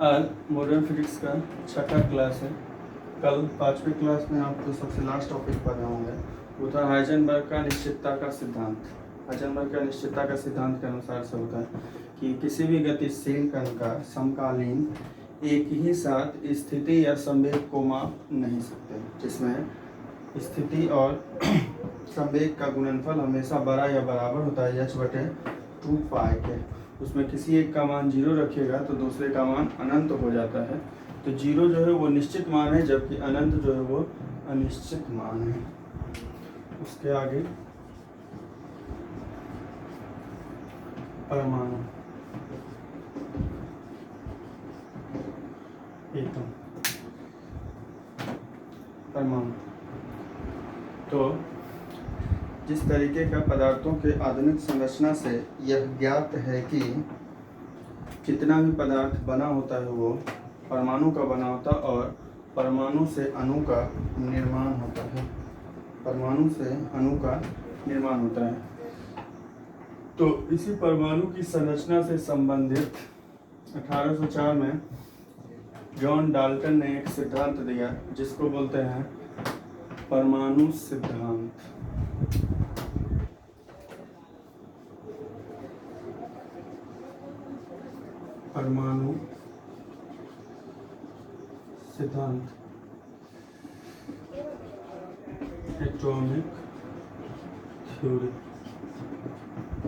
आज modern physics का छठा क्लास है। कल पाँचवीं क्लास में आप तो सबसे लास्ट टॉपिक पढ़े होंगे, वो था हाइजेनबर्ग का निश्चितता का सिद्धांत। हाइजेनबर्ग का निश्चितता का सिद्धांत के अनुसार से होता है कि किसी भी गतिशील कण का समकालीन एक ही साथ स्थिति या संवेग को माप नहीं सकते, जिसमें स्थिति और संवेग का गुणनफल हमेशा बड़ा या बराबर होता है h/2π के। उसमें किसी एक का मान 0 रखिएगा तो दूसरे का मान अनंत हो जाता है। तो 0 जो है वो निश्चित मान है, जबकि अनंत जो है वो अनिश्चित मान है। उसके आगे परमाणु एटम, परमाणु। तो जिस तरीके का पदार्थों के आधुनिक संरचना से यह ज्ञात है कि जितना भी पदार्थ बना होता है वो परमाणु का बना होता है और परमाणु से अणु का निर्माण होता है। परमाणु से अणु का निर्माण होता है। तो इसी परमाणु की संरचना से संबंधित 1804 में जॉन डाल्टन ने एक सिद्धांत दिया जिसको बोलते हैं परमाणु सिद्धांत। परमाणु सिद्धांत, एटॉमिक थ्योरी।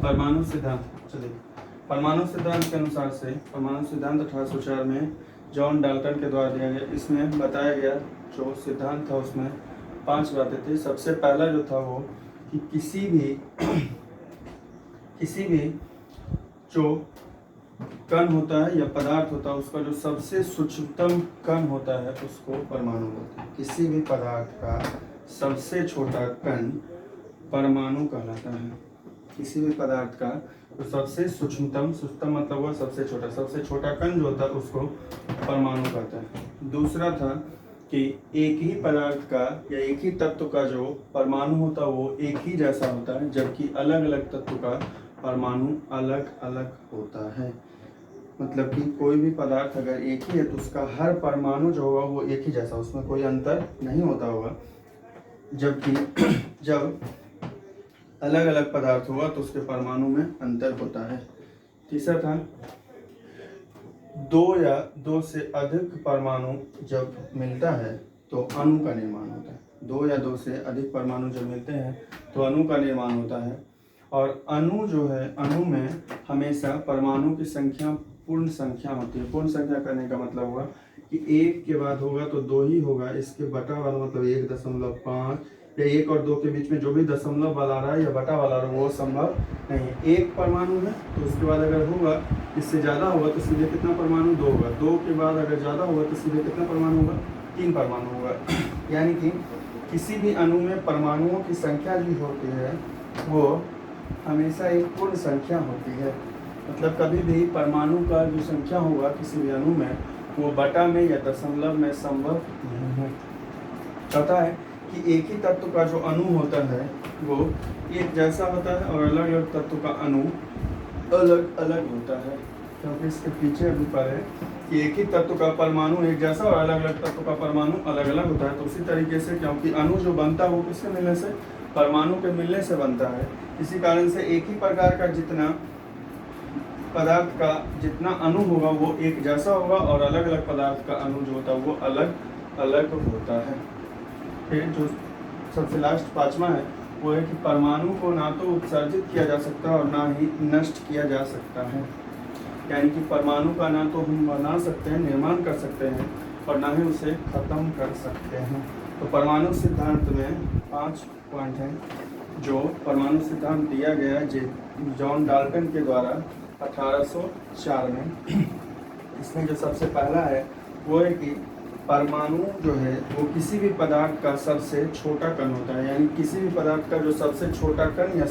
परमाणु सिद्धांत, चलिए परमाणु सिद्धांत के अनुसार से परमाणु सिद्धांत 1804 में जॉन डाल्टन के द्वारा दिया गया। इसमें बताया गया जो सिद्धांत था उसमें 5 बातें थी। सबसे पहला जो था वो कि किसी भी जो कण होता है या पदार्थ होता है उसका जो सबसे सूक्ष्मतम कण होता है उसको परमाणु बोलते हैं। किसी भी पदार्थ का सबसे छोटा कण परमाणु कहलाता है। किसी भी पदार्थ का जो सबसे सूक्ष्मतम मतलब हुआ सबसे छोटा कण जो होता है उसको परमाणु कहते हैं। दूसरा था कि एक ही पदार्थ का या एक ही तत्व का जो परमाणु होता है वो एक ही जैसा होता है, जबकि अलग अलग तत्व का परमाणु अलग अलग होता है। मतलब कि कोई भी पदार्थ अगर एक ही है तो उसका हर परमाणु जो होगा वो एक ही जैसा, उसमें कोई अंतर नहीं होता होगा। जबकि जब अलग अलग पदार्थ होगा तो उसके परमाणु में अंतर होता है। तीसरा था 2 या 2 से अधिक परमाणु जब मिलता है तो अणु का निर्माण होता है। 2 या 2 से अधिक परमाणु जब मिलते हैं तो अणु का निर्माण होता है। और अणु जो है, अणु में हमेशा परमाणु की संख्या पूर्ण संख्या होती है। पूर्ण संख्या करने का मतलब हुआ कि 1 के बाद होगा तो 2 ही होगा, इसके बटा वाला मतलब 1.5 या 1 और 2 के बीच में जो भी दशमलव वाला आ रहा है या बटा वाला आ रहा है वो संभव नहीं है। 1 परमाणु है तो उसके बाद अगर होगा इससे ज़्यादा होगा तो सीधे कितना परमाणु 2 होगा। 2 के बाद अगर ज़्यादा होगा तो सीधे कितना परमाणु होगा 3 परमाणु होगा। यानी कि किसी भी अणु में परमाणुओं की संख्या जो होती है वो हमेशा एक पूर्ण संख्या होती है। मतलब कभी भी परमाणु का जो संख्या होगा किसी भी अणु में वो बटा में या दशमलव में संभव नहीं है। पता है कि एक ही तत्व का जो अणु होता है वो एक जैसा होता है और अलग अलग तत्व का अणु अलग अलग होता है, क्योंकि इसके पीछे अभी पर है कि एक ही तत्व का परमाणु एक जैसा और अलग अलग तत्व का परमाणु अलग अलग होता है। तो उसी तरीके से क्योंकि अणु जो बनता है वो किससे मिलने से, परमाणु के मिलने से बनता है। इसी कारण से एक ही प्रकार का जितना पदार्थ का जितना अणु होगा वो एक जैसा होगा और अलग अलग पदार्थ का अणु जो होता है वो अलग अलग होता है। फिर जो सबसे लास्ट 5वां है वो है कि परमाणु को ना तो उत्सर्जित किया जा सकता और ना ही नष्ट किया जा सकता है। यानी कि परमाणु का ना तो हम बना सकते हैं, निर्माण कर सकते हैं, और ना ही उसे खत्म कर सकते हैं। तो परमाणु सिद्धांत में 5 पॉइंट हैं जो परमाणु सिद्धांत दिया गया है जॉन डाल्टन के द्वारा 1804 में। इसमें जो सबसे पहला है वो है कि परमाणु जो है वो किसी भी पदार्थ का सबसे छोटा कण होता है। यानी किसी भी पदार्थ का जो सबसे छोटा कण या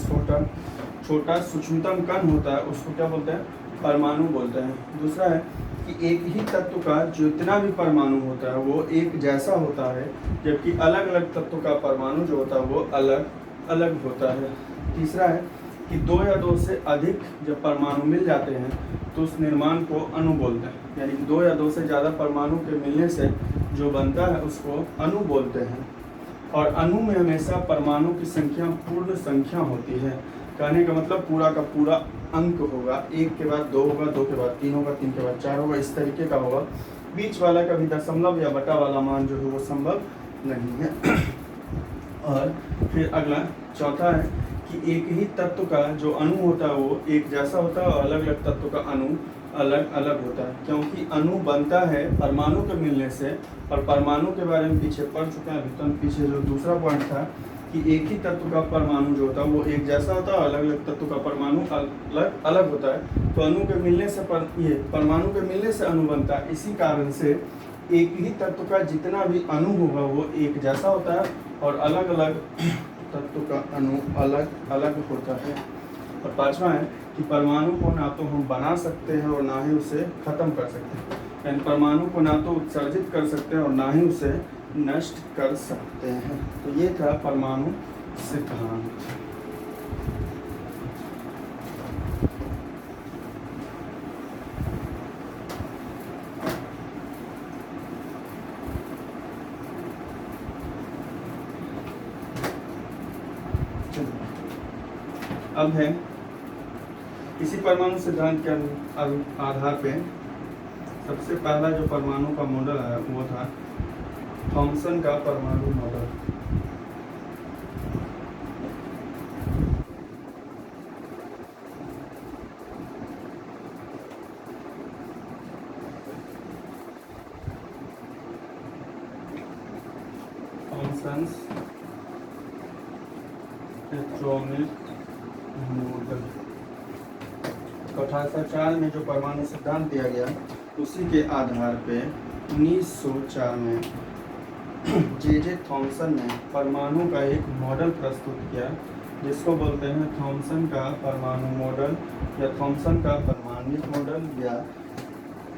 छोटा सूक्ष्मतम कण होता है उसको क्या बोलते हैं, परमाणु बोलते हैं। दूसरा है कि एक ही तत्व का जितना भी परमाणु होता है वो एक जैसा होता है, जबकि अलग अलग तत्व का परमाणु जो होता है वो अलग अलग होता है। तीसरा है कि दो या दो से अधिक जब परमाणु मिल जाते हैं तो उस निर्माण को अणु बोलते हैं। यानी कि दो या दो से ज़्यादा परमाणु के मिलने से जो बनता है उसको अणु बोलते हैं। और अणु में हमेशा परमाणु की संख्या पूर्ण संख्या होती है। कहने का मतलब पूरा का पूरा अंक होगा, एक के बाद दो होगा, दो के बाद तीन होगा, तीन के बाद चार होगा, इस तरीके का होगा। बीच वाला कभी दशमलव या बटा वाला मान जो है वो संभव नहीं है। और फिर अगला चौथा है कि एक ही तत्व का जो अणु होता है वो एक जैसा होता है और अलग अलग तत्व का अणु अलग अलग होता है, क्योंकि अणु बनता है परमाणु के मिलने से। और परमाणु के बारे में पीछे पढ़ चुके हैं, अभी तो पीछे जो दूसरा पॉइंट था कि एक ही तत्व का परमाणु जो होता है वो एक जैसा होता है, अलग अलग तत्व का परमाणु अलग अलग होता है। तो अणु के मिलने से ये परमाणु के मिलने से अणु बनता है। इसी कारण से एक ही तत्व का जितना भी अणु होगा वो एक जैसा होता है और अलग अलग तत्व का अणु अलग अलग होता है। और पांचवा है कि परमाणु को ना तो हम बना सकते हैं और ना ही उसे खत्म कर सकते हैं। यानी परमाणु को ना तो उत्सर्जित कर सकते हैं और ना ही उसे नष्ट कर सकते हैं। तो ये था परमाणु सिद्धांत। अब है इसी परमाणु सिद्धांत के आधार पे सबसे पहला जो परमाणु का मॉडल है वो था थॉमसन का परमाणु मॉडल। थॉमसन्स एटॉमिक मॉडल 1804 में जो परमाणु सिद्धांत दिया गया उसी के आधार पे 1904 में जे थॉमसन ने परमाणु का एक मॉडल प्रस्तुत किया, जिसको बोलते हैं थॉमसन का परमाणु मॉडल या थॉमसन का परमाणविक मॉडल या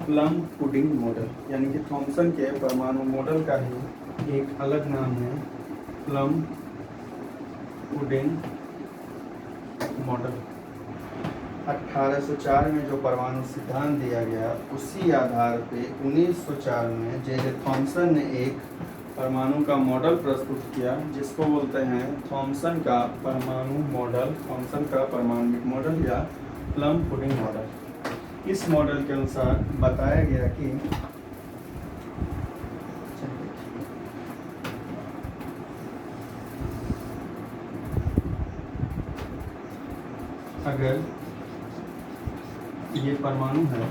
प्लम पुडिंग मॉडल। यानी कि थॉमसन के परमाणु मॉडल का ही एक अलग नाम है प्लम पुडिंग मॉडल। 1804 में जो परमाणु सिद्धांत दिया गया उसी आधार पे 1904 में जे थॉमसन ने एक परमाणु का मॉडल प्रस्तुत किया, जिसको बोलते हैं थॉमसन का परमाणु मॉडल, थॉमसन का परमाणविक मॉडल या प्लम पुडिंग मॉडल। इस मॉडल के अनुसार बताया गया कि अगर ये परमाणु है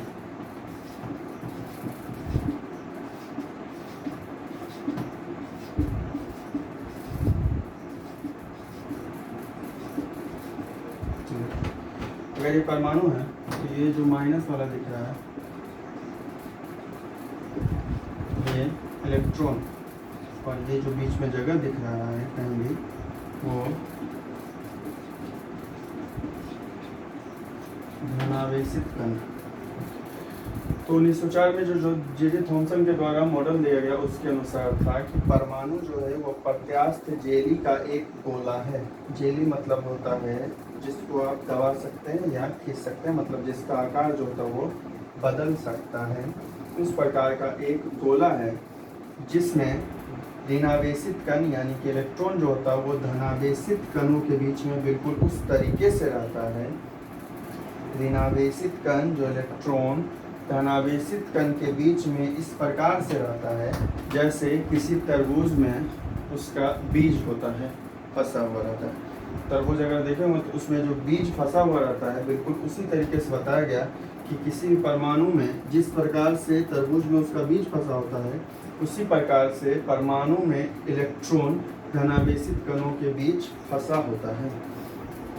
अगर ये परमाणु है तो ये जो माइनस वाला दिख रहा है ये इलेक्ट्रॉन और ये जो बीच में जगह दिख रहा है कहीं भी वो धनावेशित कण। तो 1904 में जो जे थॉमसन के द्वारा मॉडल दिया गया उसके अनुसार था कि परमाणु जो है वो प्रत्यास्थ जेली का एक गोला है। जेली मतलब होता है जिसको आप दबा सकते हैं या खींच सकते हैं, मतलब जिसका आकार जो होता है वो बदल सकता है। उस प्रकार का एक गोला है जिसमें ऋणावेशित कण यानी कि इलेक्ट्रॉन जो होता है वो धनावेशित कणों के बीच में बिल्कुल उस तरीके से रहता है। ऋणावेशित कण जो इलेक्ट्रॉन धनावेशित कण के बीच में इस प्रकार से रहता है जैसे किसी तरबूज में उसका बीज होता है, फंसा हुआ रहता है। तरबूज अगर देखेंगे तो उसमें जो बीज फंसा हुआ रहता है बिल्कुल उसी तरीके से बताया गया कि किसी भी परमाणु में जिस प्रकार से तरबूज में उसका बीज फंसा होता है उसी प्रकार से परमाणु में इलेक्ट्रॉन धनावेशित कणों के बीच फंसा होता है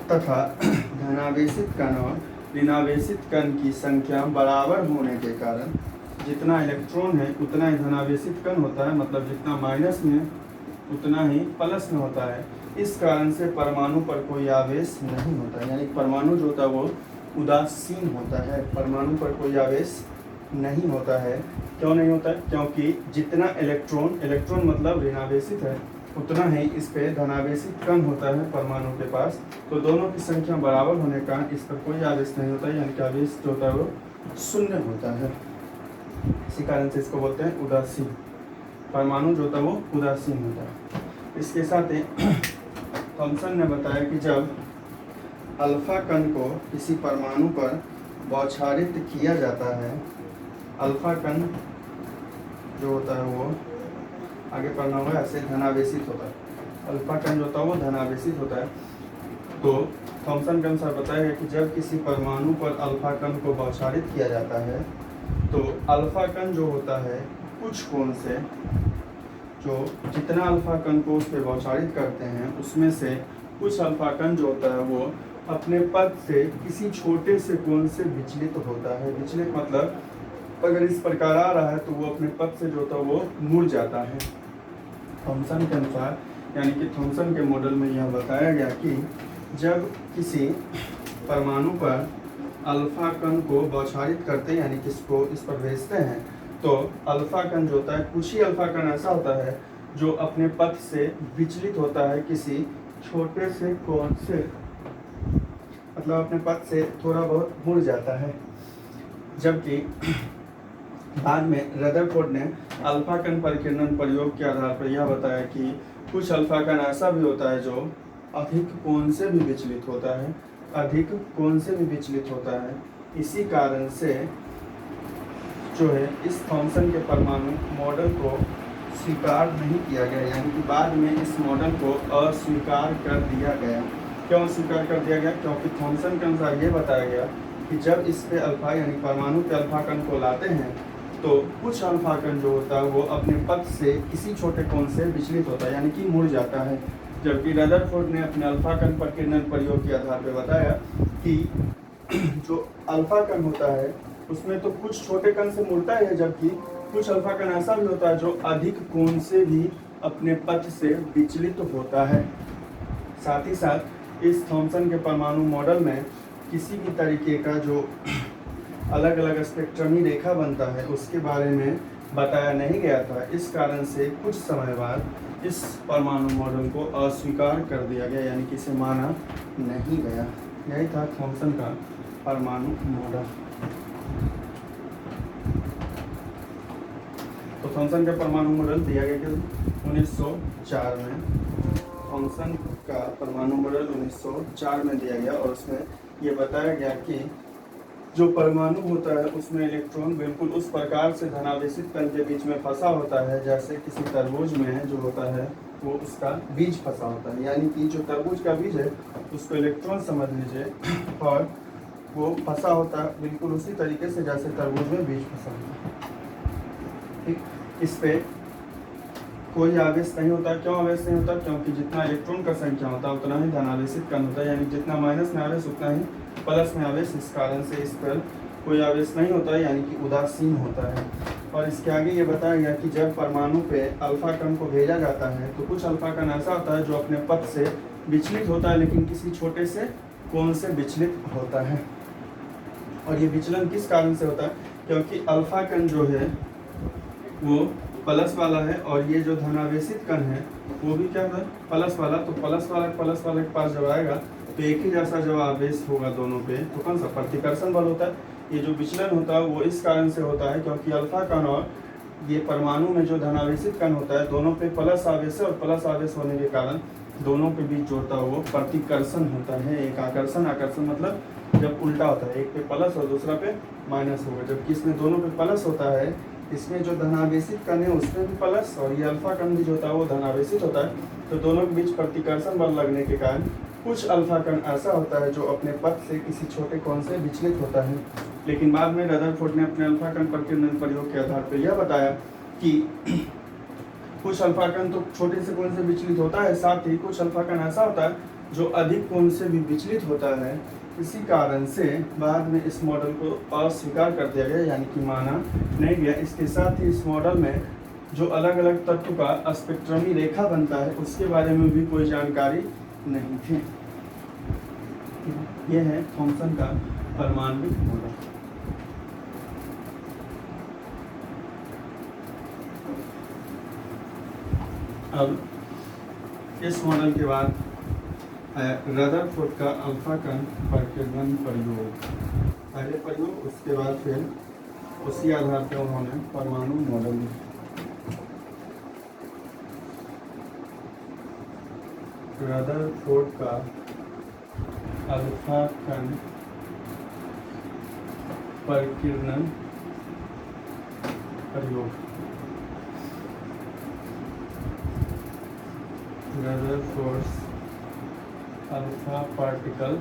तथा धनावेशित कण और ऋणावेशित कण की संख्या बराबर होने के कारण जितना इलेक्ट्रॉन है उतना ही धनावेशित कण होता है, मतलब जितना माइनस में उतना ही प्लस में होता है। इस कारण से परमाणु पर कोई आवेश नहीं होता है, यानी परमाणु जो होता है वो उदासीन होता है, परमाणु पर कोई आवेश नहीं होता है। क्यों नहीं होता है? क्योंकि जितना इलेक्ट्रॉन मतलब ऋणावेशित है, उतना ही इस पे धनावेशी कण होता है परमाणु के पास। तो दोनों की संख्या बराबर होने के कारण इस पर कोई आवेश नहीं होता, यानी कि आवेश जो होता है वो शून्य होता है। इसी कारण से इसको बोलते हैं उदासीन। परमाणु जो होता है वो उदासीन होता है। इसके साथ ही थॉमसन ने बताया कि जब अल्फा कण को किसी परमाणु पर बौछारित किया जाता है, अल्फा कण जो होता है वो आगे पढ़ना होगा, ऐसे धनावेशित होता है। अल्फा कण जो होता है वो धनावेशित होता है। तो थॉमसन के अनुसार बताया गया कि जब किसी परमाणु पर अल्फा कण को बौछारित किया जाता है तो अल्फा कण जो होता है कुछ कोण से, जो जितना अल्फा कण को उस पर बौछारित करते हैं उसमें से कुछ अल्फा कण जो होता है वो अपने पथ से किसी छोटे से कोण से विचलित होता है। विचलित मतलब अगर इस प्रकार आ रहा है तो वो अपने पथ से जो होता है वो मुड़ जाता है। थॉमसन के अनुसार, यानी कि थॉमसन के मॉडल में यह बताया गया कि जब किसी परमाणु पर अल्फा कण को बौछारित करते हैं, यानी कि इसको इस पर भेजते हैं, तो अल्फा कण जो होता है, कुछ ही अल्फा कण ऐसा होता है जो अपने पथ से विचलित होता है किसी छोटे से कोण से, मतलब अपने पथ से थोड़ा बहुत मुड़ जाता है। जबकि बाद में रदरफोर्ड ने अल्फा कण परिकीर्णन प्रयोग के आधार पर यह बताया कि कुछ अल्फा कण ऐसा भी होता है जो अधिक कोण से भी विचलित होता है, अधिक कोण से भी विचलित होता है। इसी कारण से जो है इस थॉमसन के परमाणु मॉडल को स्वीकार नहीं किया गया, यानी कि बाद में इस मॉडल को अस्वीकार कर दिया गया। क्यों स्वीकार कर दिया गया? क्योंकि थॉमसन के अनुसार ये बताया गया कि जब इस पे अल्फा यानी परमाणु के अल्फा कण को लाते हैं तो कुछ अल्फा कण जो होता है वो अपने पथ से किसी छोटे कोण से विचलित होता है, यानी कि मुड़ जाता है। जबकि रदरफोर्ड ने अपने अल्फा कण परिकीर्णन प्रयोग के आधार पर बताया कि जो अल्फा कण होता है उसमें तो कुछ छोटे कण से मुड़ता है, जबकि कुछ अल्फा कण ऐसा भी होता है जो अधिक कोण से भी अपने पथ से विचलित होता है। साथ ही साथ इस थॉमसन के परमाणु मॉडल में किसी भी तरीके का जो अलग अलग स्पेक्ट्रमी रेखा बनता है उसके बारे में बताया नहीं गया था। इस कारण से कुछ समय बाद इस परमाणु मॉडल को अस्वीकार कर दिया गया, यानी कि इसे माना नहीं गया। यही था थॉमसन का परमाणु मॉडल। तो थॉमसन का परमाणु मॉडल दिया गया कि 1904 में। थॉमसन का परमाणु मॉडल 1904 में दिया गया और उसमें ये बताया गया कि जो परमाणु होता है उसमें इलेक्ट्रॉन बिल्कुल उस प्रकार से धनावेशित कण के बीच में फंसा होता है जैसे किसी तरबूज में जो होता है वो उसका बीज फंसा होता है, यानी कि जो तरबूज का बीज है उसको इलेक्ट्रॉन समझ लीजिए और वो फंसा होता है बिल्कुल उसी तरीके से जैसे तरबूज में बीज फंसा होता है। ठीक, इस पे कोई आवेश नहीं होता। क्यों आवेश नहीं होता? क्योंकि जितना इलेक्ट्रॉन का संख्या होता है उतना ही धनावेशित कण होता है, यानी जितना माइनस में आवेश उतना ही प्लस में आवेश। इस कारण से इस पर कोई आवेश नहीं होता है, यानी कि उदासीन होता है। और इसके आगे ये बताया गया कि जब परमाणु पे अल्फा कण को भेजा जाता है तो कुछ अल्फा कण ऐसा होता है जो अपने पथ से विचलित होता है, लेकिन किसी छोटे से कोण से विचलित होता है। और ये विचलन किस कारण से होता है? क्योंकि अल्फा कण जो है वो प्लस वाला है और ये जो धनावेशित कण है वो भी क्या है? प्लस वाला। तो प्लस वाला के पास जब आएगा तो एक ही जैसा जब आवेश होगा दोनों पे तो कौन सा? प्रतिकर्षण बल होता है। ये जो विचलन होता है वो इस कारण से होता है क्योंकि अल्फा कण और ये परमाणु में जो धनावेशित कण होता है दोनों पे प्लस आवेश है और प्लस आवेश होने के कारण दोनों के बीच जो होता है वो प्रतिकर्षण होता है। एक आकर्षण मतलब जब उल्टा होता है, एक पे प्लस और दूसरा पे माइनस होगा, जबकि इसमें दोनों पे प्लस होता है। इसमें जो धनावेशित कण है उसमें भी प्लस और ये अल्फा कण भी जो होता है वो धनावेशित होता है। तो दोनों के बीच प्रतिकर्षण बल लगने के कारण कुछ अल्फा कण ऐसा होता है जो अपने पथ से किसी छोटे कोण से विचलित होता है। लेकिन बाद में रदरफोर्ड ने अपने अल्फा कण परिकीर्णन प्रयोग के आधार पर यह बताया कि कुछ अल्फा कण तो छोटे से कोण से विचलित होता है, साथ ही कुछ अल्फा कण ऐसा होता है जो अधिक कोण से भी विचलित होता है। इसी कारण से बाद में इस मॉडल को अस्वीकार कर दिया गया, यानी कि माना नहीं गया। इसके साथ ही इस मॉडल में जो अलग अलग तत्व का स्पेक्ट्रमी रेखा बनता है उसके बारे में भी कोई जानकारी नहीं थी। यह है थॉमसन का परमाणु मॉडल। अब इस मॉडल के बाद रदरफोर्ड का अल्फा कण परिकीर्णन प्रयोग, पहले प्रयोग, उसके बाद फिर उसी आधार पर उन्होंने परमाणु मॉडल लिखा। रदरफोर्ड का अल्फा कण परिकीर्णन प्रयोग, Rutherford's alpha particle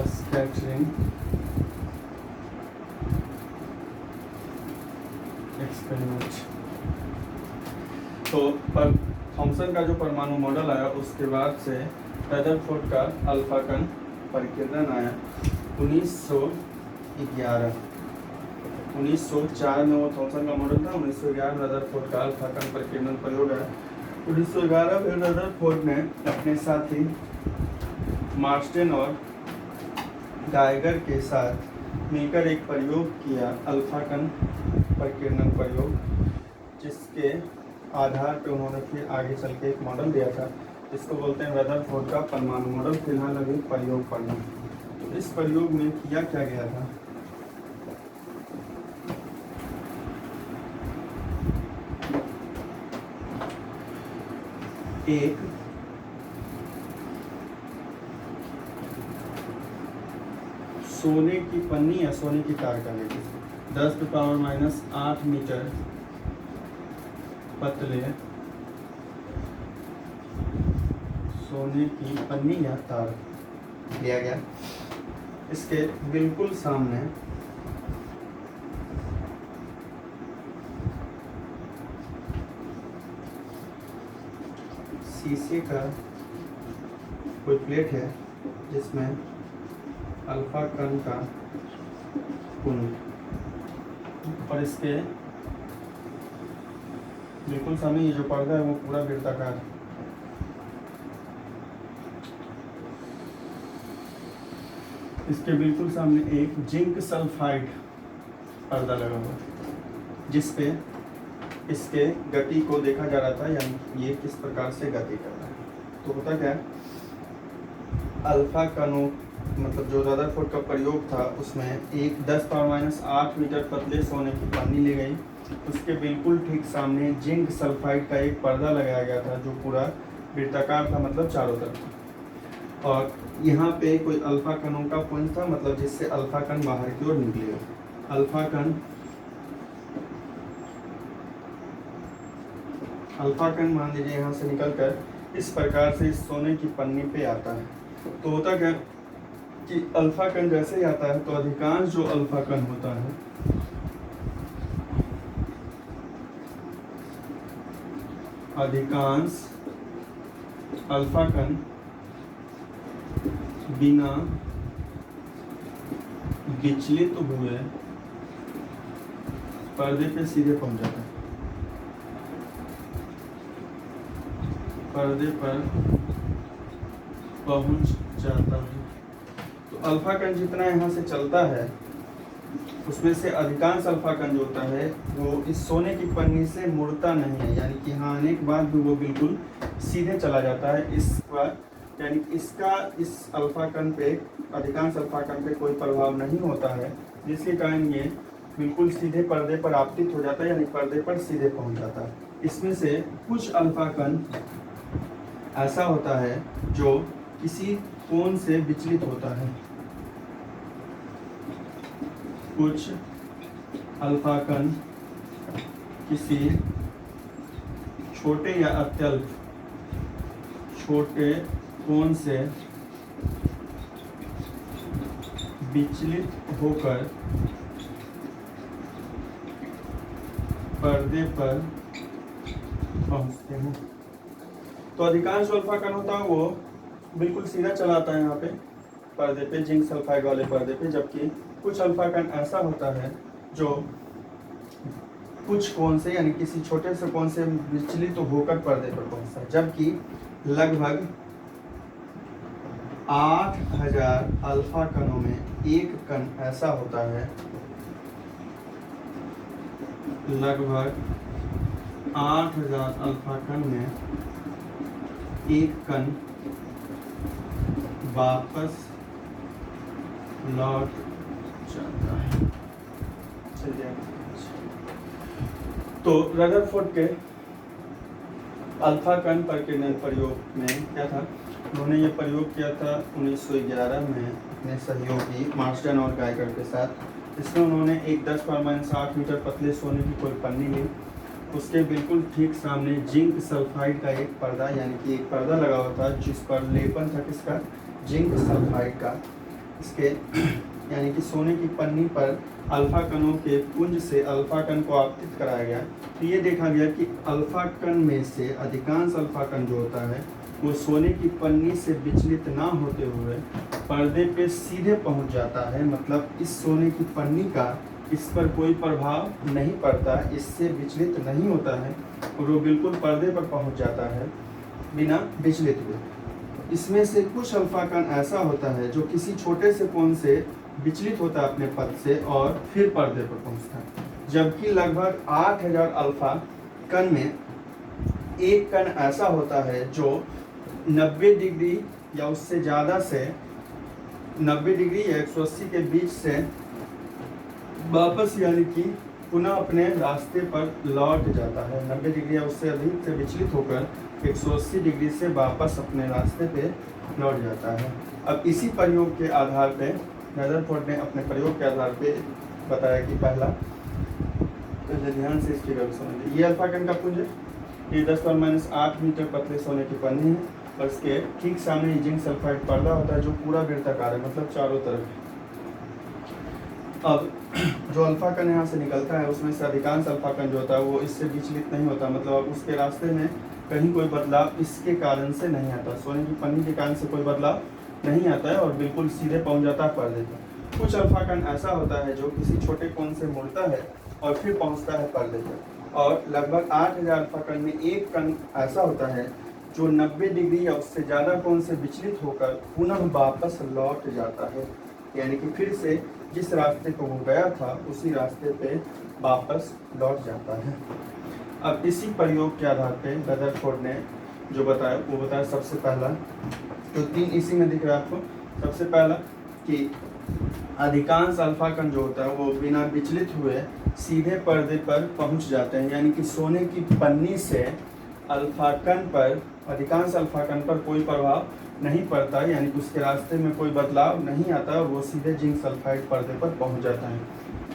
scattering experiment. तो पर थॉमसन का जो परमाणु मॉडल आया उसके बाद से रदरफोर्ड का अल्फा कण परिकीर्णन आया 1911। 1904 में वो थॉमसन का मॉडल था, 1911 रदरफोर्ड का अल्फा कण परिकीर्णन प्रयोग आया। 1911 में रदरफोर्ड ने अपने साथी मार्स्टेन और गाइगर के साथ मिलकर एक प्रयोग किया, अल्फा कण परिकीर्णन प्रयोग, जिसके आधार पर उन्होंने फिर आगे चल के एक मॉडल दिया था जिसको बोलते हैं रदरफोर्ड का परमाणु मॉडल। फिलहाल अभी प्रयोग पढ़ना। तो इस प्रयोग में किया क्या गया था, एक सोने की पन्नी या सोने की तार का लेके 10⁻⁸ मीटर पतले सोने की पन्नी या तार लिया गया। इसके बिल्कुल सामने शीशे का कोई प्लेट है जिसमें अल्फा कण का कुंड, और इसके बिल्कुल सामने ये जो पर्दा है वो पूरा वृत्ताकार है। इसके बिल्कुल सामने एक जिंक सल्फाइड पर्दा लगा हुआ है जिसपे इसके गति को देखा जा रहा था, यानी ये किस प्रकार से गति कर रहा है। तो होता क्या है, अल्फा कणों मतलब जो रदरफोर्ड का प्रयोग था उसमें एक 10⁻⁸ मीटर पतले सोने की पन्नी ली गई, उसके बिल्कुल ठीक सामने जिंक सल्फाइड का एक पर्दा लगाया गया था जो पूरा वृत्ताकार था, मतलब चारों तरफ, और यहाँ पे कोई अल्फा कणों का पुंज था, मतलब जिससे अल्फा कण बाहर की ओर निकलेगा। अल्फा कण मान लीजिए यहाँ से निकलकर इस प्रकार से इस सोने की पन्नी पे आता है। तो होता क्या कि अल्फा कण जैसे ही आता है तो अधिकांश जो अल्फा कण होता है अधिकांश अल्फा कण बिना विचलित हुए पर्दे पे सीधे पहुंच जाता है, पर्दे पर पहुंच जाता है। तो अल्फा कण जितना यहाँ से चलता है उसमें से अधिकांश अल्फा कण जो होता है वो इस सोने की पन्नी से मुड़ता नहीं है, यानी कि यहाँ आने के बाद भी वो बिल्कुल सीधे चला जाता है। इस पर यानी इसका इस अल्फा कण पे अधिकांश अल्फा कण पे कोई प्रभाव नहीं होता है, जिसके कारण ये बिल्कुल सीधे पर्दे पर आपतित हो जाता है, यानी पर्दे पर सीधे पहुंच जाता है। इसमें से कुछ अल्फा कण ऐसा होता है जो किसी कोण से विचलित होता है, कुछ अल्फा कण किसी छोटे या अत्यल्प छोटे कोण से विचलित होकर पर्दे पर पहुंचते हैं। तो अधिकांश अल्फा कण होता है वो बिल्कुल सीधा चलाता है यहाँ पे पर्दे पे, जिंक सल्फाइड वाले पर्दे पे, जबकि कुछ अल्फा कण ऐसा होता है जो कुछ कोण से यानी किसी छोटे से कोण से विचलित तो होकर पर्दे पर पहुंचता है। जबकि लगभग 8000 अल्फा कणों में एक कण ऐसा होता है लगभग 8000 अल्फा कण में एक कण वापस लौट जाता है। चलिए, तो रदरफोर्ड के अल्फा कण पर के प्रयोग में क्या था, उन्होंने ये प्रयोग किया था 1911 में अपने सहयोगी मार्स्टन और गाइगर के साथ। इसमें उन्होंने एक 10⁻8 मीटर पतले सोने की कोई पन्नी ली, उसके बिल्कुल ठीक सामने जिंक सल्फाइड का एक पर्दा, यानी कि एक पर्दा लगा हुआ था जिस पर लेपन था किसका, जिंक सल्फाइड का। इसके यानी कि सोने की पन्नी पर अल्फा कणों के पुंज से अल्फा कण को आपतित कराया गया। तो ये देखा गया कि अल्फा कण में से अधिकांश अल्फा कण जो होता है वो सोने की पन्नी से विचलित ना होते हुए पर्दे पे सीधे पहुंच जाता है। मतलब इस सोने की पन्नी का इस पर कोई प्रभाव नहीं पड़ता, इससे विचलित नहीं होता है और वो बिल्कुल पर्दे पर पहुंच जाता है बिना विचलित हुए। इसमें से कुछ अल्फा कण ऐसा होता है जो किसी छोटे से कोण से विचलित होता है अपने पथ से और फिर पर्दे पर पहुंचता है, जबकि लगभग 8000 अल्फा कण में एक कण ऐसा होता है जो 90 डिग्री या उससे ज़्यादा से 90 डिग्री या 180 के बीच से वापस यानी कि पुनः अपने रास्ते पर लौट जाता है। 90 डिग्री या उससे अधिक से विचलित होकर 180 डिग्री से वापस अपने रास्ते पे लौट जाता है। अब इसी प्रयोग के आधार पे रदरफोर्ड ने अपने प्रयोग के आधार पे बताया कि पहले ध्यान से इस फिगर को समझिए। ये अल्फा कण का पुंज है, ये 10⁻8 मीटर पतले सोने की पन्नी है और इसके ठीक सामने जिंक सल्फाइड पर्दा होता है जो पूरा वृत्ताकार है, मतलब चारों तरफ। अब जो अल्फा कण यहाँ से निकलता है उसमें से अधिकांश अल्फा कण जो होता है वो इससे विचलित नहीं होता, मतलब उसके रास्ते में कहीं कोई बदलाव इसके कारण से नहीं आता, सोने की पन्नी के कारण से कोई बदलाव नहीं आता है और बिल्कुल सीधे पहुंच जाता है पर्दे पर। कुछ अल्फा कण ऐसा होता है जो किसी छोटे कोण से मुड़ता है और फिर पहुंचता है पर्दे पर, और लगभग 8000 अल्फा कण में एक कण ऐसा होता है जो 90 डिग्री या उससे ज़्यादा कोण से विचलित होकर पुनः वापस लौट जाता है, यानी कि फिर से जिस रास्ते को वो गया था उसी रास्ते पे वापस लौट जाता है। अब इसी प्रयोग के आधार पे रदरफोर्ड ने जो बताया वो बताया सबसे पहला, तो 3 इसी में दिख रहा है आपको। सबसे पहला कि अधिकांश अल्फा कण जो होता है वो बिना विचलित हुए सीधे पर्दे पर पहुंच जाते हैं, यानी कि सोने की पन्नी से अल्फा कण पर, अधिकांश अल्फा कण पर कोई प्रभाव नहीं पड़ता, यानी कि उसके रास्ते में कोई बदलाव नहीं आता और वो सीधे जिंक सल्फाइड पर्दे पर पहुंच जाता है।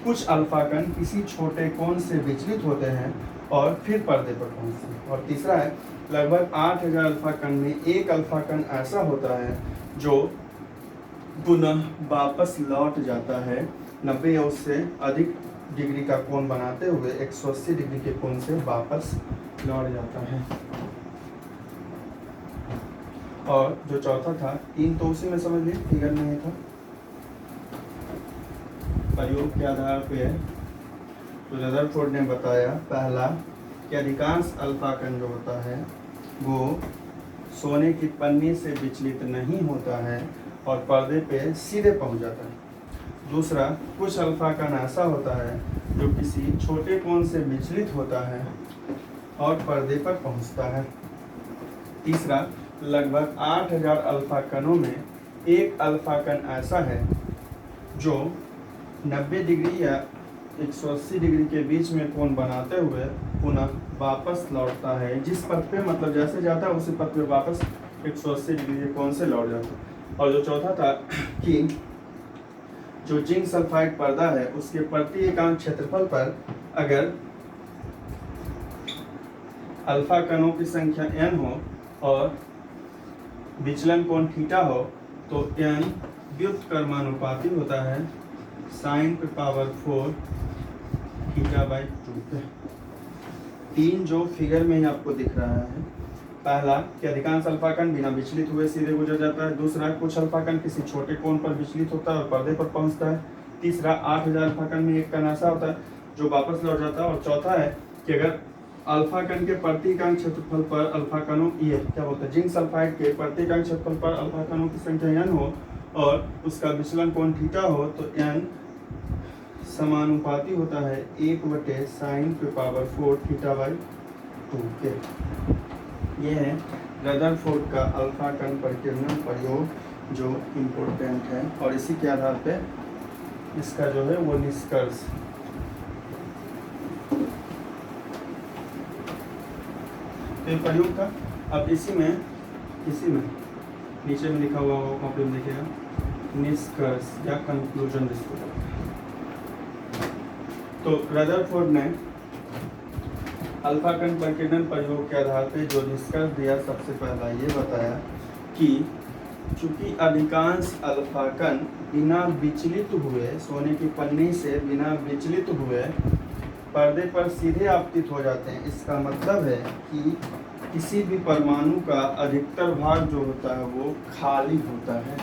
कुछ अल्फा कण किसी छोटे कोण से विचलित होते हैं और फिर पर्दे पर पहुंचते हैं। और तीसरा है लगभग 8000 अल्फा कण में एक अल्फा कण ऐसा होता है जो पुनः वापस लौट जाता है 90 या उससे अधिक डिग्री का कोण बनाते हुए 180 डिग्री के कोण से वापस लौट जाता है। और जो चौथा था 3 तो उसी में समझ लीजिए, फिगर में ही था। प्रयोग के आधार पे तो रदरफोर्ड ने बताया पहला कि अधिकांश अल्फा कण जो होता है वो सोने की पन्नी से विचलित नहीं होता है और पर्दे पे सीधे पहुंच जाता है। दूसरा, कुछ अल्फा कण ऐसा होता है जो किसी छोटे कोण से विचलित होता है और पर्दे पर पहुंचता है। तीसरा, लगभग 8000 अल्फा कणों में एक अल्फा कण ऐसा है जो 90 डिग्री या 180 डिग्री के बीच में कोण बनाते हुए पुनः वापस लौटता है, जिस पथ पे मतलब जैसे जाता है उसी पथ पे वापस 180 डिग्री के कोण से लौट जाता है। और जो चौथा था कि जो जिंक सल्फाइड पर्दा है उसके प्रति एकांक क्षेत्रफल पर अगर अल्फा कणों की संख्या n हो और विचलन कोण थीटा हो तो n व्युत्क्रमानुपाती होता है sin पे पावर 4 θ/2 पे। 3 जो फिगर में ही आपको दिख रहा है, पहला कि अधिकांश अल्फा कण बिना विचलित हुए सीधे गुजर जाता है। दूसरा, कुछ अल्फा कण किसी छोटे कोण पर विचलित होता है और पर्दे पर पहुंचता है। तीसरा, 8000 अल्फा कण में एक कण ऐसा होता है जो वापस लौट जाता है। और चौथा है कि अगर अल्फा कण के प्रति एकांक क्षेत्रफल पर अल्फा कणों ये क्या बोलते हैं जिंक सल्फाइड के प्रति एकांक क्षेत्रफल पर अल्फा कणों की संख्या n हो और उसका विचलन कोण थीटा हो तो n समानुपाती होता है 1/sin⁴ θ/2 के। ये है रदरफोर्ड का अल्फा कण परिकीर्णन प्रयोग जो इम्पोर्टेंट है, और इसी के आधार पे इसका जो है वो निष्कर्ष। तो ये प्रयोग था। अब इसी में नीचे में लिखा हुआ होगा, कॉपी में देखिएगा, निष्कर्ष या कंक्लूजन जिसको बोलते हैं। तो रदरफोर्ड ने अल्फा कण परिकीर्णन प्रयोग के आधार पे जो निष्कर्ष दिया, सबसे पहला ये बताया कि चूंकि अधिकांश अल्फा कण बिना विचलित हुए, सोने की पन्नी से बिना विचलित हुए पर्दे पर सीधे आपतित हो जाते हैं। इसका मतलब है कि किसी भी परमाणु का अधिकतर भाग जो होता है वो खाली होता है।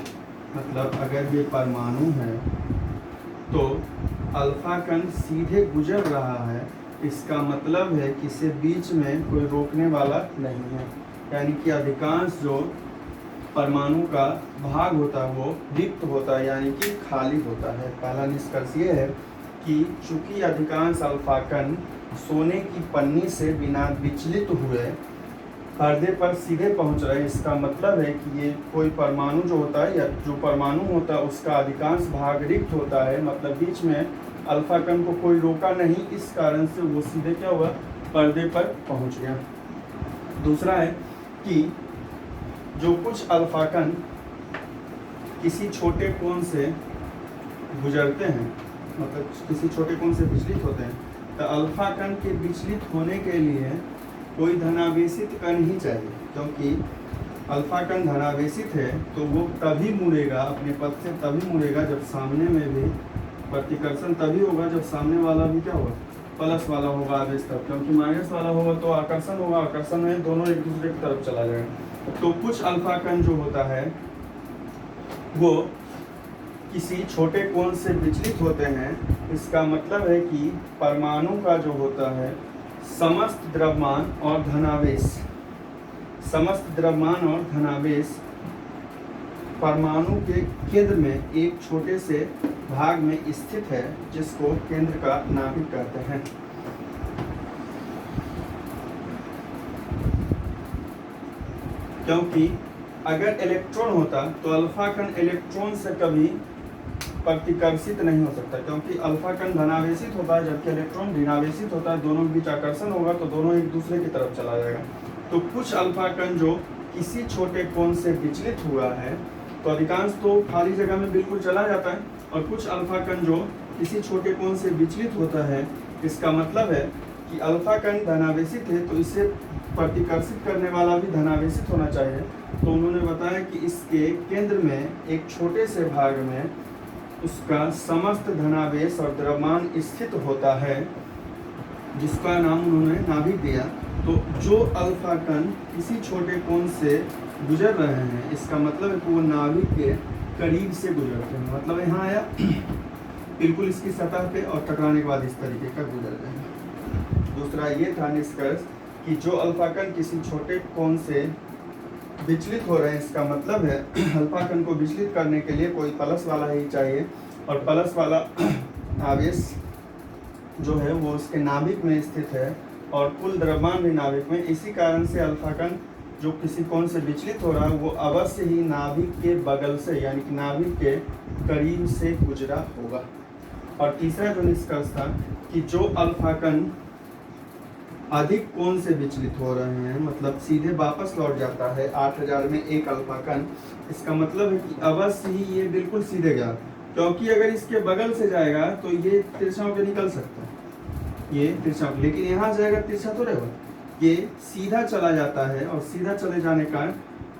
मतलब अगर ये परमाणु है तो अल्फा कण सीधे गुजर रहा है, इसका मतलब है कि इसे बीच में कोई रोकने वाला नहीं है, यानी कि अधिकांश जो परमाणु का भाग होता है वो रिक्त होता है, यानी कि खाली होता है। पहला निष्कर्ष ये है कि चूंकि अधिकांश अल्फा कण सोने की पन्नी से बिना विचलित हुए पर्दे पर सीधे पहुंच रहे हैं, इसका मतलब है कि ये कोई परमाणु जो होता है या जो परमाणु होता है उसका अधिकांश भाग रिक्त होता है, मतलब बीच में अल्फा कण को कोई रोका नहीं, इस कारण से वो सीधे क्या हुआ, पर्दे पर पहुंच गया। दूसरा है कि जो कुछ अल्फा कण किसी छोटे कोण से गुजरते हैं, मतलब किसी छोटे कोण से विचलित होते हैं, तो अल्फा कण के विचलित होने के लिए कोई धनावेशित कण ही चाहिए, क्योंकि अल्फा कण धनावेशित है तो वो तभी मुड़ेगा, अपने पथ से तभी मुड़ेगा जब सामने में भी प्रतिकर्षण तभी होगा जब सामने वाला भी क्या होगा, प्लस वाला होगा आवेश तब, क्योंकि माइनस वाला होगा तो आकर्षण होगा, आकर्षण में दोनों एक दूसरे की तरफ चला जाएगा। तो कुछ अल्फा कण जो होता है वो किसी छोटे कोण से विचलित होते हैं, इसका मतलब है कि परमाणु का जो होता है समस्त द्रव्यमान और धनावेश, समस्त द्रव्यमान और धनावेश परमाणु के केंद्र में एक छोटे से भाग में स्थित है, जिसको केंद्र का नाभिक कहते हैं। क्योंकि अगर इलेक्ट्रॉन होता तो अल्फा कण इलेक्ट्रॉन से कभी प्रतिकर्षित नहीं हो सकता, क्योंकि अल्फा कण धनावेशित होता है जबकि इलेक्ट्रॉन ऋणावेशित होता है, दोनों के बीच आकर्षण होगा तो दोनों एक दूसरे की तरफ चला जाएगा। तो कुछ अल्फा कण जो किसी छोटे कोण से विचलित हुआ है तो अधिकांश तो खाली जगह में बिल्कुल चला जाता है, और कुछ अल्फा कण जो किसी छोटे कोण से विचलित होता है, इसका मतलब है कि अल्फा कण धनावेशित है तो इसे प्रतिकर्षित करने वाला भी धनावेशित होना चाहिए। तो उन्होंने बताया कि इसके केंद्र में एक छोटे से भाग में उसका समस्त धनावेश और द्रव्यमान स्थित होता है, जिसका नाम उन्होंने नाभिक दिया। तो जो अल्फा कण किसी छोटे कोण से गुजर रहे हैं, इसका मतलब है कि वो नाभिक के करीब से गुजरते हैं, मतलब यहाँ आया बिल्कुल इसकी सतह पे और टकराने के बाद इस तरीके का गुजर रहे हैं। दूसरा ये था निष्कर्ष कि जो अल्फा कण किसी छोटे कोण से विचलित हो रहे हैं, इसका मतलब है अल्फा कण को विचलित करने के लिए कोई प्लस वाला ही चाहिए, और प्लस वाला आवेश जो है वो उसके नाभिक में स्थित है और कुल द्रव्यमान भी नाभिक में। इसी कारण से अल्फा कण जो किसी कोण से विचलित हो रहा है वो अवश्य ही नाभिक के बगल से, यानी कि नाभिक के करीब से गुजरा होगा। और तीसरा जो निष्कर्ष था कि जो अल्फा कण अधिक कोण से विचलित हो रहे हैं, मतलब सीधे वापस लौट जाता है 8000 में एक अल्फा कण, इसका मतलब है कि अवश्य ही ये बिल्कुल सीधे गया, क्योंकि अगर इसके बगल से जाएगा तो ये तिरछा होकर निकल सकता है, ये तिरछा, लेकिन यहाँ जाएगा तिरछा तो रहेगा, ये सीधा चला जाता है, और सीधा चले जाने का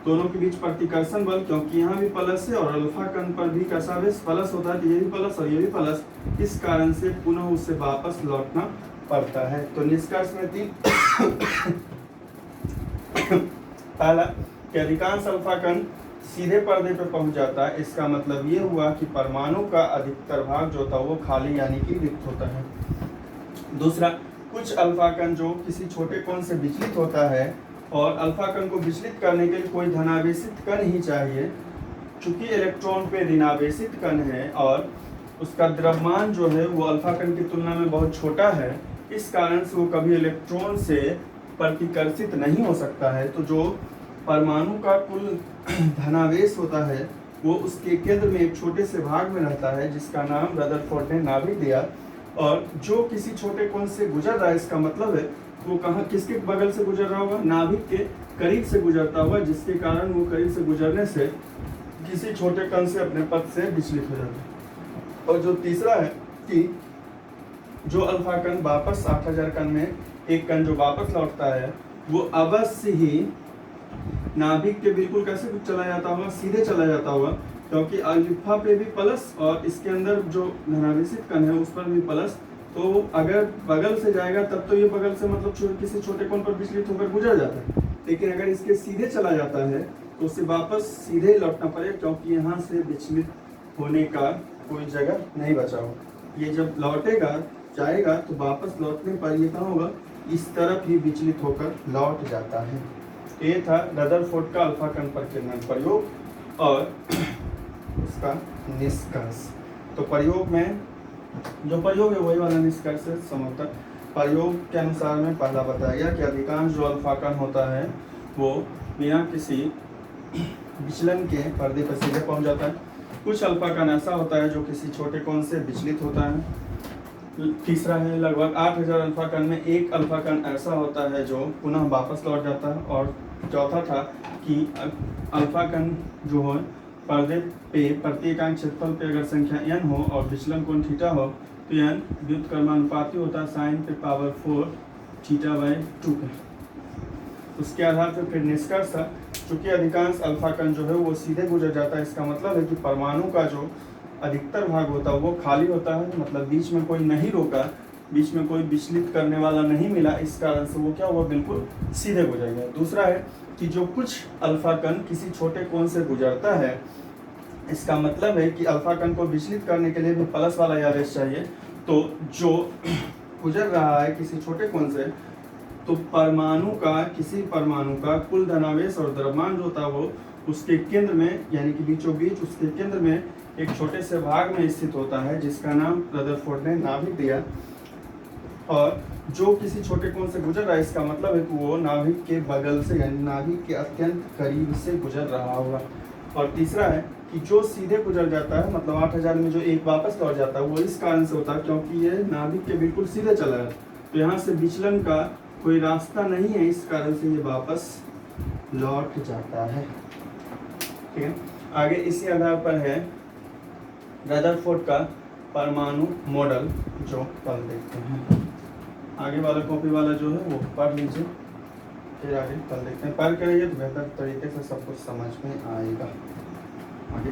दोनों के बीच प्रतिकर्षण बल, क्योंकि यहाँ भी प्लस है और अल्फा कण पर भी कैसा प्लस होता है, तो ये भी प्लस और ये भी प्लस, इस कारण से पुनः उससे वापस लौटना पड़ता है। तो निष्कर्ष में तीन पहला कि अधिकांश अल्फा कण सीधे पर्दे पर पहुंच जाता है, इसका मतलब ये हुआ कि परमाणु का अधिकतर भाग जो था वो खाली यानी कि रिक्त होता है। दूसरा, कुछ अल्फा कण जो किसी छोटे कोण से विचलित होता है, और अल्फा कण को विचलित करने के लिए कोई धनावेशित कण ही चाहिए, चूंकि इलेक्ट्रॉन पे ऋणावेशित कण है और उसका द्रव्यमान जो है वो अल्फा कण की तुलना में बहुत छोटा है, इस कारण से वो कभी इलेक्ट्रॉन से प्रतिकर्षित नहीं हो सकता है। तो जो परमाणु का कुल धनावेश होता है वो उसके केंद्र में एक छोटे से भाग में रहता है, जिसका नाम रदरफोर्ड ने नाभिक दिया। और जो किसी छोटे कोण से गुजर रहा है, इसका मतलब है वो कहाँ किसके बगल से गुजर रहा होगा, नाभिक के करीब से गुजरता होगा, जिसके कारण वो करीब से गुजरने से किसी छोटे कण से अपने पथ से विचलित हो जाता है। और जो तीसरा है कि जो अल्फा कण वापस 8000 कण में एक कण जो वापस लौटता है वो अवश्य ही नाभिक के बिल्कुल कैसे चला जाता होगा, सीधे चला जाता होगा, क्योंकि अल्फा पे भी प्लस और इसके अंदर जो धनावेशित कण है उस पर भी प्लस। तो अगर बगल से जाएगा तब तो ये बगल से मतलब किसी छोटे कोण पर विचलित होकर गुजर जाता है, लेकिन अगर इसके सीधे चला जाता है तो उसे वापस सीधे ही लौटना पड़ेगा, क्योंकि यहाँ से विचलित होने का कोई जगह नहीं बचा होगा। ये जब लौटेगा जाएगा तो वापस लौटने पर ये कहाँ होगा, इस तरफ ही विचलित होकर लौट जाता है। ये था रदरफोर्ड का अल्फा कण पर किरण प्रयोग और उसका निष्कर्ष। तो प्रयोग में जो प्रयोग है वही वाला निष्कर्ष है। समर्थक प्रयोग के अनुसार में पहला बताया गया कि अधिकांश जो अल्फा कण होता है वो बिना किसी विचलन के पर्दे पर सीधे पहुंच जाता है। कुछ अल्फा कण ऐसा होता है जो किसी छोटे कोण से विचलित होता है। तीसरा है लगभग 8000 अल्फा कण में एक अल्फा कण ऐसा होता है जो पुनः वापस लौट जाता है। और चौथा था कि अल्फा कण जो है पर्दे पे प्रति एकांक क्षेत्रफल पे अगर संख्या n हो और विचलन कोण थीटा हो तो n व्युत्क्रमानुपाती होता है sin पे पावर 4 थीटा बाय 2 पे। उसके आधार पर फिर निष्कर्ष था, चूंकि अधिकांश अल्फा कण जो है वो सीधे गुजर जाता है, इसका मतलब है कि परमाणु का जो अधिकतर भाग होता है वो खाली होता है, मतलब बीच में कोई नहीं रोका, बीच में कोई विचलित करने वाला नहीं मिला, इस कारण से वो क्या हुआ, बिल्कुल सीधे गुजर गया। दूसरा है कि जो कुछ अल्फा कण किसी छोटे कोण से गुजरता है, इसका मतलब है कि अल्फा कण को विचलित करने के लिए भी प्लस वाला आवेश चाहिए। तो जो गुजर रहा है किसी छोटे कोण से, तो किसी परमाणु का कुल धनावेश और द्रव्यमान जो होता है वो उसके केंद्र में, यानी कि बीचों बीच उसके केंद्र में एक छोटे से भाग में स्थित होता है, जिसका नाम रदरफोर्ड ने नाभिक दिया। और जो किसी छोटे कोण से गुजर रहा है, इसका मतलब है कि वो नाभिक के बगल से यानी नाभिक के अत्यंत करीब से गुजर रहा होगा। और तीसरा है कि जो सीधे गुजर जाता है, मतलब 8000 में जो एक वापस लौट जाता है, वो इस कारण से होता है क्योंकि ये नाभिक के बिल्कुल सीधे चला है, तो यहाँ से विचलन का कोई रास्ता नहीं है, इस कारण से ये वापस लौट जाता है। ठीक है, आगे इसी आधार पर है रदरफोर्ड का परमाणु मॉडल, जो कल देखते हैं। आगे वाला कॉपी वाला जो है वो पढ़ लीजिए, फिर आगे कल देखते हैं। पढ़ करिए तो बेहतर तरीके से सब कुछ समझ में आएगा। आगे